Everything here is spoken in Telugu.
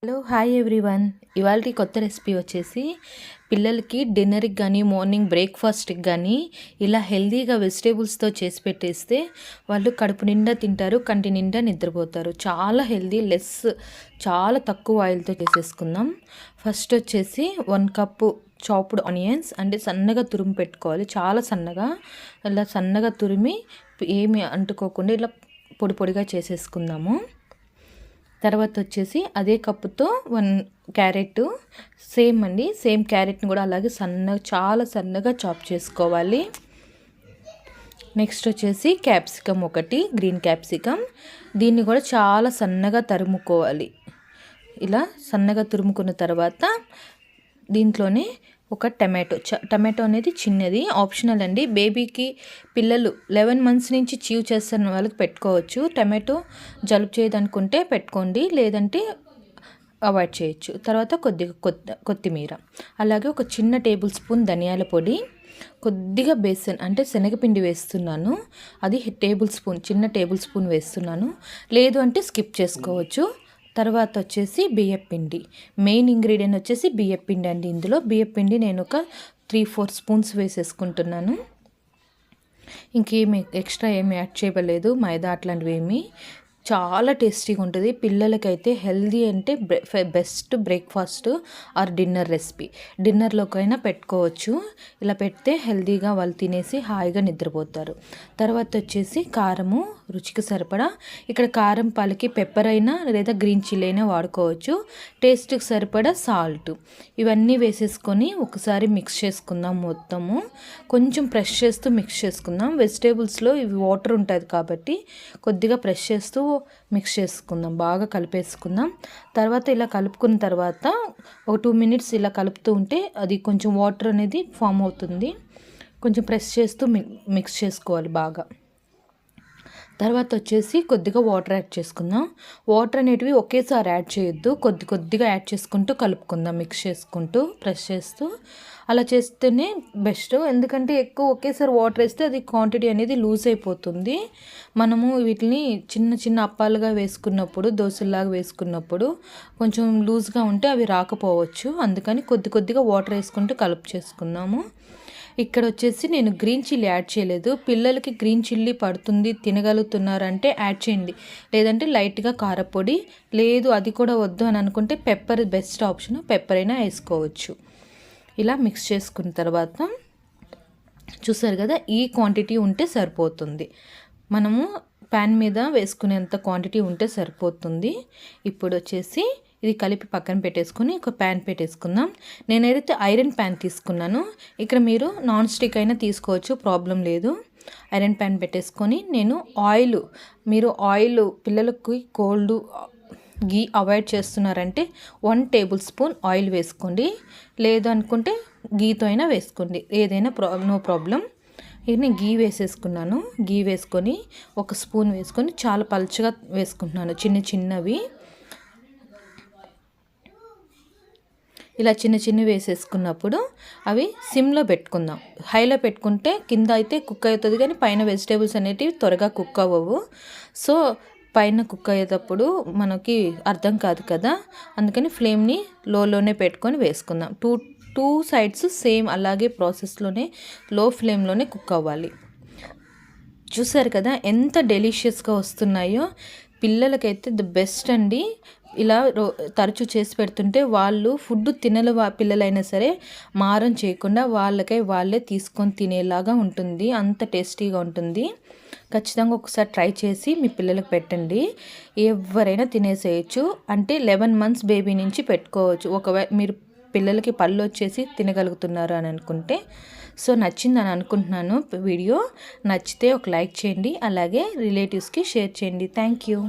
Hello hi everyone. ఇవాళ కొత్త రెసిపీ వచ్చేసి పిల్లలకి డిన్నర్కి కానీ మార్నింగ్ బ్రేక్ఫాస్ట్కి కానీ ఇలా హెల్తీగా వెజిటేబుల్స్తో చేసి పెట్టేస్తే వాళ్ళు కడుపు నిండా తింటారు, కంటి నిండా నిద్రపోతారు. చాలా హెల్తీ, చాలా తక్కువ ఆయిల్తో చేసేసుకుందాం. ఫస్ట్ వచ్చేసి 1 కప్పు చాప్డ్ ఆనియన్స్ అంటే సన్నగా తురిమి పెట్టుకోవాలి. చాలా సన్నగా, ఇలా సన్నగా తురిమి ఏమి అంటుకోకుండా ఇలా పొడి పొడిగా చేసేసుకుందాము. తర్వాత వచ్చేసి అదే కప్పుతో 1 క్యారెట్, సేమ్ క్యారెట్ని కూడా అలాగే చాలా సన్నగా చాప్ చేసుకోవాలి. నెక్స్ట్ వచ్చేసి క్యాప్సికమ్, గ్రీన్ క్యాప్సికమ్, దీన్ని కూడా చాలా సన్నగా తరుముకోవాలి. ఇలా సన్నగా తురుముకున్న తర్వాత దీంట్లోనే ఒక టమాటో అనేది చిన్నది, ఆప్షనల్ అండి. బేబీకి పిల్లలు 11 మంత్స్ నుంచి చీవ్ చేస్తున్న వాళ్ళకి పెట్టుకోవచ్చు. టమాటో జలుబు చేయదనుకుంటే పెట్టుకోండి, లేదంటే అవాయిడ్ చేయొచ్చు. తర్వాత కొద్దిగా కొత్తిమీర, అలాగే ఒక చిన్న టేబుల్ స్పూన్ ధనియాల పొడి, కొద్దిగా బేసన్ అంటే శనగపిండి వేస్తున్నాను. అది చిన్న టేబుల్ స్పూన్ వేస్తున్నాను, లేదు అంటే స్కిప్ చేసుకోవచ్చు. తర్వాత వచ్చేసి బియ్యపిండి, మెయిన్ ఇంగ్రీడియంట్ వచ్చేసి బియ్యపిండి అండి. ఇందులో బియ్యపిండి నేను ఒక 3-4 స్పూన్స్ వేసేసుకుంటున్నాను. ఇంకేమి ఎక్స్ట్రా ఏమి యాడ్ చేయలేదు, మైదా అట్లాంటివి ఏమి. చాలా టేస్టీగా ఉంటుంది. పిల్లలకైతే హెల్దీ అంటే best breakfast or dinner recipe. డిన్నర్లోకైనా పెట్టుకోవచ్చు. ఇలా పెడితే హెల్దీగా వాళ్ళు తినేసి హాయిగా నిద్రపోతారు. తర్వాత వచ్చేసి కారము రుచికి సరిపడా. ఇక్కడ కారం పాలకి పెప్పర్ అయినా లేదా గ్రీన్ చిల్లీ అయినా వాడుకోవచ్చు. టేస్ట్కి సరిపడా సాల్ట్, ఇవన్నీ వేసేసుకొని ఒకసారి మిక్స్ చేసుకుందాం. మొత్తము కొంచెం ప్రెస్ చేస్తూ మిక్స్ చేసుకుందాం. వెజిటేబుల్స్లో ఇవి వాటర్ ఉంటుంది కాబట్టి కొద్దిగా ప్రెస్ చేస్తూ మిక్స్ చేసుకుందాం, బాగా కలిపేసుకుందాం. తర్వాత ఇలా కలుపుకున్న తర్వాత ఒక 2 మినిట్స్ ఇలా కలుపుతూ ఉంటే అది కొంచెం వాటర్ అనేది ఫామ్ అవుతుంది. కొంచెం ప్రెస్ చేస్తూ మిక్స్ చేసుకోవాలి బాగా. తర్వాత వచ్చేసి కొద్దిగా వాటర్ యాడ్ చేసుకుందాం. వాటర్ అనేటివి ఒకేసారి యాడ్ చేయొద్దు, కొద్దిగా యాడ్ చేసుకుంటూ కలుపుకుందాం, మిక్స్ చేసుకుంటూ ప్రెస్ చేస్తూ. అలా చేస్తేనే బెస్ట్. ఎందుకంటే ఎక్కువ ఒకేసారి వాటర్ వేస్తే అది క్వాంటిటీ అనేది లూజ్ అయిపోతుంది. మనము వీటిని చిన్న చిన్న అప్పాలుగా వేసుకున్నప్పుడు, దోశలాగా వేసుకున్నప్పుడు కొంచెం లూజ్గా ఉంటే అవి రాకపోవచ్చు. అందుకని కొద్దిగా వాటర్ వేసుకుంటూ కలుపు చేసుకుందాము. ఇక్కడ వచ్చేసి నేను గ్రీన్ చిల్లీ యాడ్ చేయలేదు. పిల్లలకి గ్రీన్ చిల్లీ పడుతుంది, తినగలుగుతున్నారంటే యాడ్ చేయండి, లేదంటే లైట్గా కారపొడి, లేదు అది కూడా వద్దు అని అనుకుంటే పెప్పర్ బెస్ట్ ఆప్షన్, పెప్పర్ అయినా వేసుకోవచ్చు. ఇలా మిక్స్ చేసుకున్న తర్వాత చూసారు కదా, ఈ క్వాంటిటీ ఉంటే సరిపోతుంది. మనము ప్యాన్ మీద వేసుకునేంత క్వాంటిటీ ఉంటే సరిపోతుంది. ఇప్పుడు వచ్చేసి ఇది కలిపి పక్కన పెట్టేసుకొని ఒక ప్యాన్ పెట్టేసుకుందాం. నేనైతే ఐరన్ ప్యాన్ తీసుకున్నాను. ఇక్కడ మీరు నాన్ స్టిక్ అయినా తీసుకోవచ్చు, ప్రాబ్లం లేదు. ఐరన్ ప్యాన్ పెట్టేసుకొని మీరు ఆయిల్ పిల్లలకి కోల్డ్ గీ అవాయిడ్ చేస్తున్నారంటే 1 టేబుల్ స్పూన్ ఆయిల్ వేసుకోండి, లేదు అనుకుంటే గీతో అయినా వేసుకోండి, ఏదైనా నో ప్రాబ్లం. నేను గీ వేసేసుకున్నాను. గీ వేసుకొని 1 స్పూన్ వేసుకొని చాలా పలుచగా వేసుకుంటున్నాను, చిన్నవి. ఇలా చిన్న వేసేసుకున్నప్పుడు అవి సిమ్లో పెట్టుకుందాం. హైలో పెట్టుకుంటే కింద అయితే కుక్ అవుతుంది, కానీ పైన వెజిటేబుల్స్ అనేటివి త్వరగా కుక్ అవ్వవు. సో పైన కుక్ అయ్యేటప్పుడు మనకి అర్థం కాదు కదా, అందుకని ఫ్లేమ్ని లోనే పెట్టుకొని వేసుకుందాం. టూ సైడ్స్ సేమ్ అలాగే ప్రాసెస్లోనే లో ఫ్లేమ్లోనే కుక్ అవ్వాలి. చూసారు కదా ఎంత డెలిషియస్గా వస్తున్నాయో. పిల్లలకైతే ది బెస్ట్ అండి. ఇలా తరచూ చేసి పెడుతుంటే వాళ్ళు ఫుడ్ పిల్లలైనా సరే మారం చేయకుండా వాళ్ళే తీసుకొని తినేలాగా ఉంటుంది, అంత టేస్టీగా ఉంటుంది. ఖచ్చితంగా ఒకసారి ట్రై చేసి మీ పిల్లలకు పెట్టండి. ఎవరైనా తినేసేయచ్చు. అంటే 11 మంత్స్ బేబీ నుంచి పెట్టుకోవచ్చు, ఒకవేళ మీరు పిల్లలకి పళ్ళు వచ్చేసి తినగలుగుతున్నారు అని అనుకుంటే. సో నచ్చిందని అనుకుంటున్నాను వీడియో. నచ్చితే ఒక లైక్ చేయండి, అలాగే రిలేటివ్స్కి షేర్ చేయండి. Thank you.